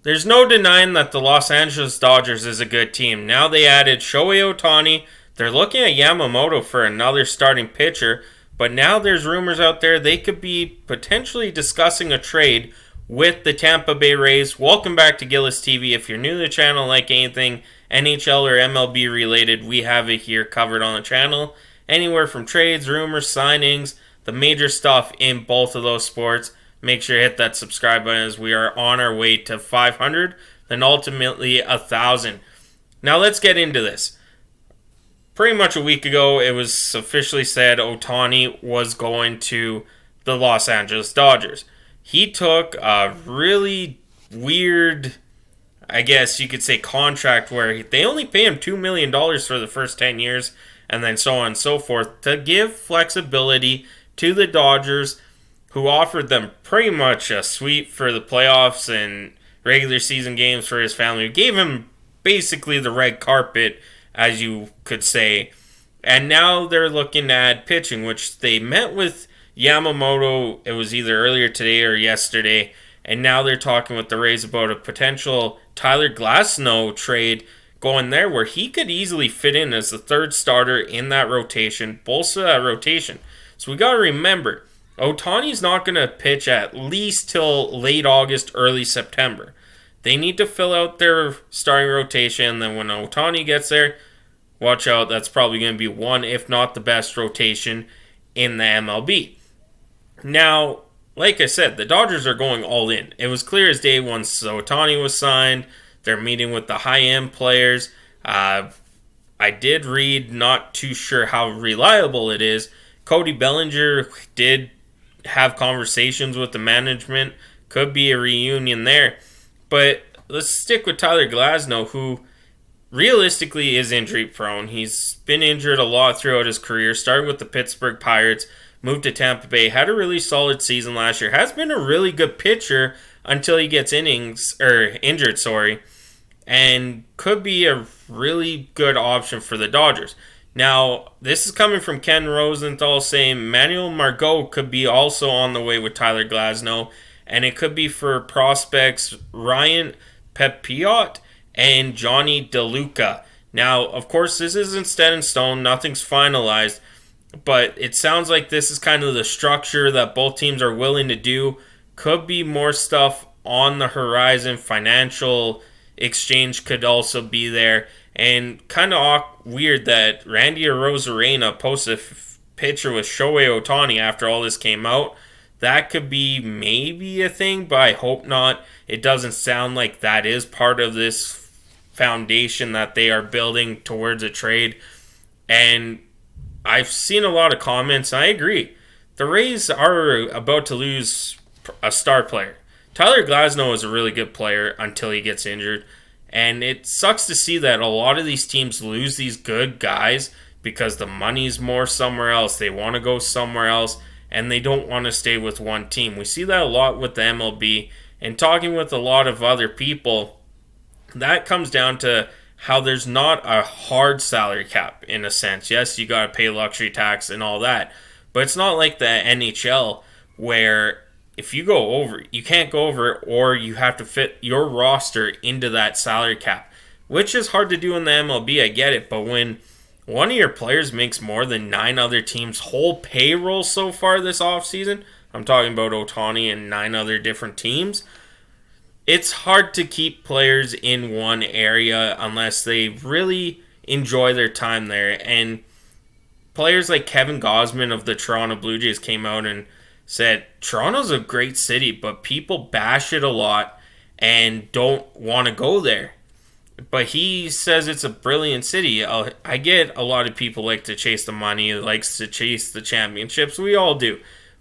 There's no denying that the Los Angeles Dodgers is a good team. Now they added Shohei Ohtani. They're looking at Yamamoto for another starting pitcher, but now there's rumors out there they could be potentially discussing a trade with the Tampa Bay Rays. Welcome back to Gillis TV. If you're new to the channel, like anything NHL or MLB related, we have it here covered on the channel. Anywhere from trades, rumors, signings, the major stuff in both of those sports. Make sure to hit that subscribe button as we are on our way to 500, then ultimately 1,000. Now let's get into this. Pretty much a week ago, it was officially said Ohtani was going to the Los Angeles Dodgers. He took a really weird, I guess you could say, contract where they only pay him $2 million for the first 10 years and then so on and so forth to give flexibility to the Dodgers, who offered them pretty much a sweep for the playoffs and regular season games for his family. Who gave him basically the red carpet, as you could say. And now they're looking at pitching, which they met with Yamamoto. It was either earlier today or yesterday. And now they're talking with the Rays about a potential Tyler Glasnow trade going there, where he could easily fit in as the third starter in that rotation, bolster that rotation. So we got to remember, Ohtani's not going to pitch at least till late August, early September. They need to fill out their starting rotation. Then when Ohtani gets there, watch out. That's probably going to be one, if not the best rotation in the MLB. Now, like I said, the Dodgers are going all in. It was clear as day once Ohtani was signed. They're meeting with the high-end players. I did read, not too sure how reliable it is, Cody Bellinger did have conversations with the management. Could be a reunion there. But let's stick with Tyler Glasnow, who realistically is injury prone. He's been injured a lot throughout his career. Started with the Pittsburgh Pirates, moved to Tampa Bay, had a really solid season last year. Has been a really good pitcher until he gets injured, and could be a really good option for the Dodgers. Now, this is coming from Ken Rosenthal saying Manuel Margot could be also on the way with Tyler Glasnow, and it could be for prospects Ryan Pepiot and Johnny DeLuca. Now, of course, this isn't set in stone. Nothing's finalized, but it sounds like this is kind of the structure that both teams are willing to do. Could be more stuff on the horizon. Financial exchange could also be there. And kind of weird that Randy Arozarena posted a picture with Shohei Ohtani after all this came out. That could be maybe a thing, but I hope not. It doesn't sound like that is part of this foundation that they are building towards a trade. And I've seen a lot of comments, and I agree. The Rays are about to lose a star player. Tyler Glasnow is a really good player until he gets injured. And it sucks to see that a lot of these teams lose these good guys because the money's more somewhere else. They want to go somewhere else, and they don't want to stay with one team. We see that a lot with the MLB. And talking with a lot of other people, that comes down to how there's not a hard salary cap in a sense. Yes, you got to pay luxury tax and all that. But it's not like the NHL where if you go over, you can't go over it, or you have to fit your roster into that salary cap, which is hard to do in the MLB. I get it, but when one of your players makes more than 9 other teams' whole payroll so far this offseason, I'm talking about Ohtani and 9 other different teams, it's hard to keep players in one area unless they really enjoy their time there. And players like Kevin Gausman of the Toronto Blue Jays came out and said Toronto's a great city, but people bash it a lot and don't want to go there. But he says it's a brilliant city. I get a lot of people like to chase the money, likes to chase the championships. We all do.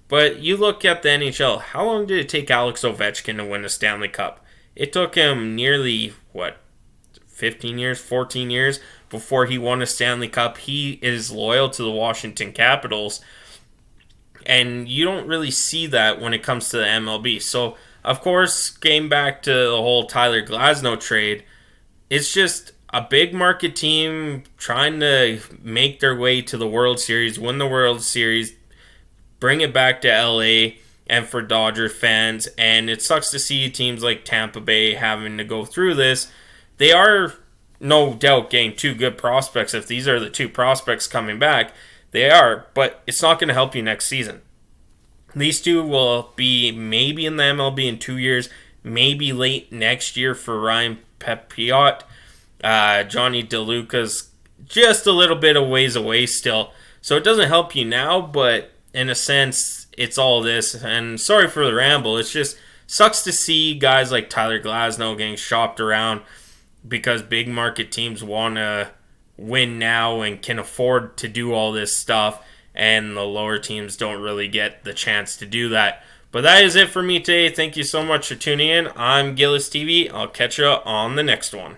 But you look at the NHL, how long did it take Alex Ovechkin to win a Stanley Cup? It took him nearly, 15 years, 14 years before he won a Stanley Cup. He is loyal to the Washington Capitals. And you don't really see that when it comes to the MLB. So, of course, getting back to the whole Tyler Glasnow trade, it's just a big market team trying to make their way to the World Series, win the World Series, bring it back to LA, and for Dodger fans. And it sucks to see teams like Tampa Bay having to go through this. They are no doubt getting two good prospects. If these are the two prospects coming back, they are, but it's not going to help you next season. These two will be maybe in the MLB in 2 years, maybe late next year for Ryan Pepiot. Johnny DeLuca's just a little bit of ways away still. So it doesn't help you now, but in a sense, it's all this. And sorry for the ramble. It's just sucks to see guys like Tyler Glasnow getting shopped around because big market teams want to win now and can afford to do all this stuff, and the lower teams don't really get the chance to do that. But that is it for me today. Thank you so much for tuning in. I'm Gillis TV. I'll catch you on the next one.